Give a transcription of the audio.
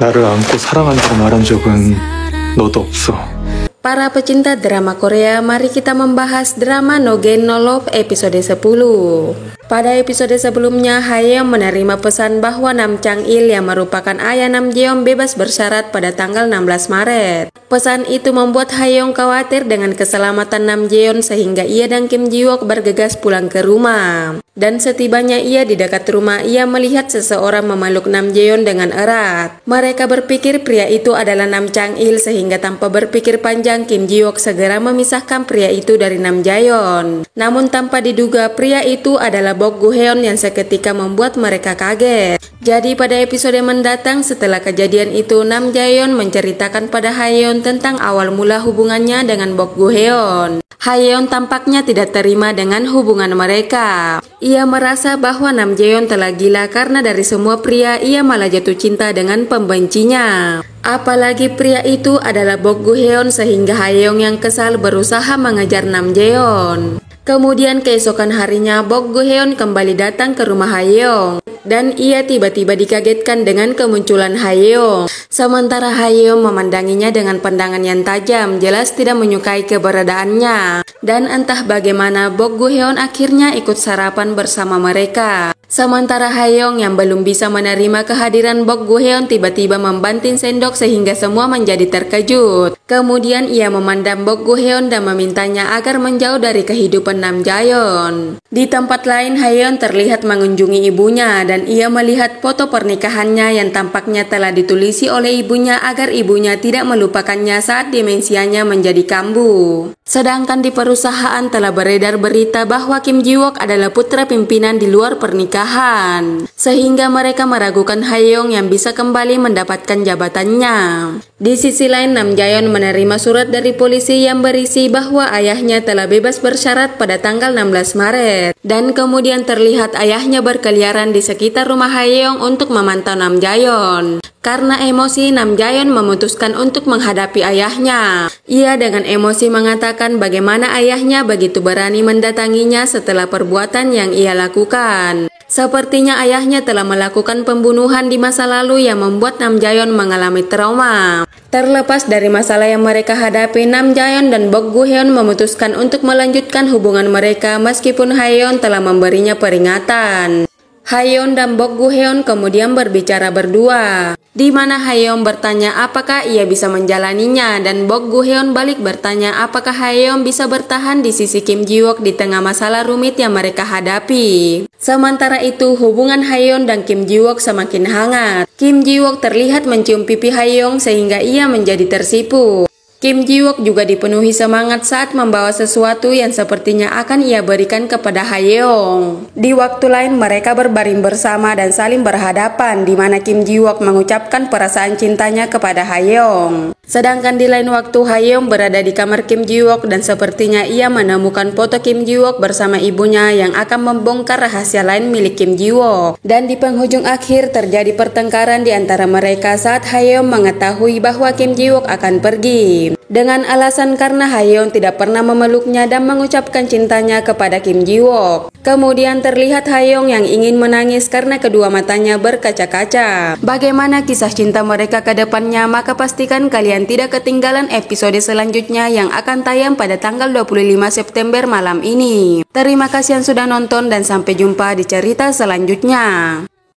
나를 안고 사랑한다고 말한 적은 너도 없어. Para pecinta drama Korea, mari kita membahas drama No Gain No Love episode 10. Pada episode sebelumnya, Haeyoung menerima pesan bahwa Nam Chang-il yang merupakan ayah Nam Jeon bebas bersyarat pada tanggal 16 Maret. Pesan itu membuat Haeyoung khawatir dengan keselamatan Nam Jeon sehingga ia dan Kim Ji-wook bergegas pulang ke rumah. Dan setibanya ia di dekat rumah, ia melihat seseorang memeluk Nam Jeon dengan erat. Mereka berpikir pria itu adalah Nam Chang-il sehingga tanpa berpikir panjang Kim Ji-wook segera memisahkan pria itu dari Nam Jaeon. Namun tanpa diduga pria itu adalah Bok Gu-heon yang seketika membuat mereka kaget. Jadi pada episode mendatang setelah kejadian itu, Nam Jaeon menceritakan pada Haeyoung tentang awal mula hubungannya dengan Bok Gu-heon. Haeyoung tampaknya tidak terima dengan hubungan mereka. Ia merasa bahwa Nam Jaeon telah gila karena dari semua pria ia malah jatuh cinta dengan pembencinya. Apalagi pria itu adalah Bok Gu-heon sehingga Haeyoung yang kesal berusaha mengejar Nam Jaeon. Kemudian keesokan harinya Bok Gu-heon kembali datang ke rumah Haeyoung dan ia tiba-tiba dikagetkan dengan kemunculan Haeyoung. Sementara Haeyoung memandanginya dengan pandangan yang tajam, jelas tidak menyukai keberadaannya. Dan entah bagaimana Bok Gu-heon akhirnya ikut sarapan bersama mereka. Sementara Haeyoung yang belum bisa menerima kehadiran Bok Gu-heon tiba-tiba membanting sendok sehingga semua menjadi terkejut. Kemudian ia memandang Bok Gu-heon dan memintanya agar menjauh dari kehidupan Nam Jaeon. Di tempat lain Haeyoung terlihat mengunjungi ibunya dan ia melihat foto pernikahannya yang tampaknya telah ditulisi oleh ibunya agar ibunya tidak melupakannya saat demensianya menjadi kambuh. Sedangkan di perusahaan telah beredar berita bahwa Kim Ji-wook adalah putra pimpinan di luar pernikahan, sehingga mereka meragukan Haeyoung yang bisa kembali mendapatkan jabatannya. Di sisi lain, Nam Jaeon menerima surat dari polisi yang berisi bahwa ayahnya telah bebas bersyarat pada tanggal 16 Maret. Dan kemudian terlihat ayahnya berkeliaran di sekitar rumah Haeyoung untuk memantau Nam Jaeon. Karena emosi, Nam Jaeon memutuskan untuk menghadapi ayahnya. Ia dengan emosi mengatakan bagaimana ayahnya begitu berani mendatanginya setelah perbuatan yang ia lakukan. Sepertinya ayahnya telah melakukan pembunuhan di masa lalu yang membuat Nam Jaeon mengalami trauma. Terlepas dari masalah yang mereka hadapi, Nam Jaeon dan Bok Gu-heon memutuskan untuk melanjutkan hubungan mereka meskipun Haeyoung telah memberinya peringatan. Haeyoung dan Bok Gu-heon kemudian berbicara berdua, di mana Haeyoung bertanya apakah ia bisa menjalaninya dan Bok Gu-heon balik bertanya apakah Haeyoung bisa bertahan di sisi Kim Ji-wook di tengah masalah rumit yang mereka hadapi. Sementara itu hubungan Haeyoung dan Kim Ji-wook semakin hangat. Kim Ji-wook terlihat mencium pipi Haeyoung sehingga ia menjadi tersipu. Kim Ji-wook juga dipenuhi semangat saat membawa sesuatu yang sepertinya akan ia berikan kepada Haeyoung. Di waktu lain mereka berbaring bersama dan saling berhadapan di mana Kim Ji-wook mengucapkan perasaan cintanya kepada Haeyoung. Sedangkan di lain waktu Haeyoung berada di kamar Kim Ji-wook dan sepertinya ia menemukan foto Kim Ji-wook bersama ibunya yang akan membongkar rahasia lain milik Kim Ji-wook. Dan di penghujung akhir terjadi pertengkaran di antara mereka saat Haeyoung mengetahui bahwa Kim Ji-wook akan pergi. Dengan alasan karena Haeyoung tidak pernah memeluknya dan mengucapkan cintanya kepada Kim Ji-wook. Kemudian terlihat Haeyoung yang ingin menangis karena kedua matanya berkaca-kaca. Bagaimana kisah cinta mereka ke depannya? Maka pastikan kalian tidak ketinggalan episode selanjutnya yang akan tayang pada tanggal 25 September malam ini. Terima kasih yang sudah nonton dan sampai jumpa di cerita selanjutnya.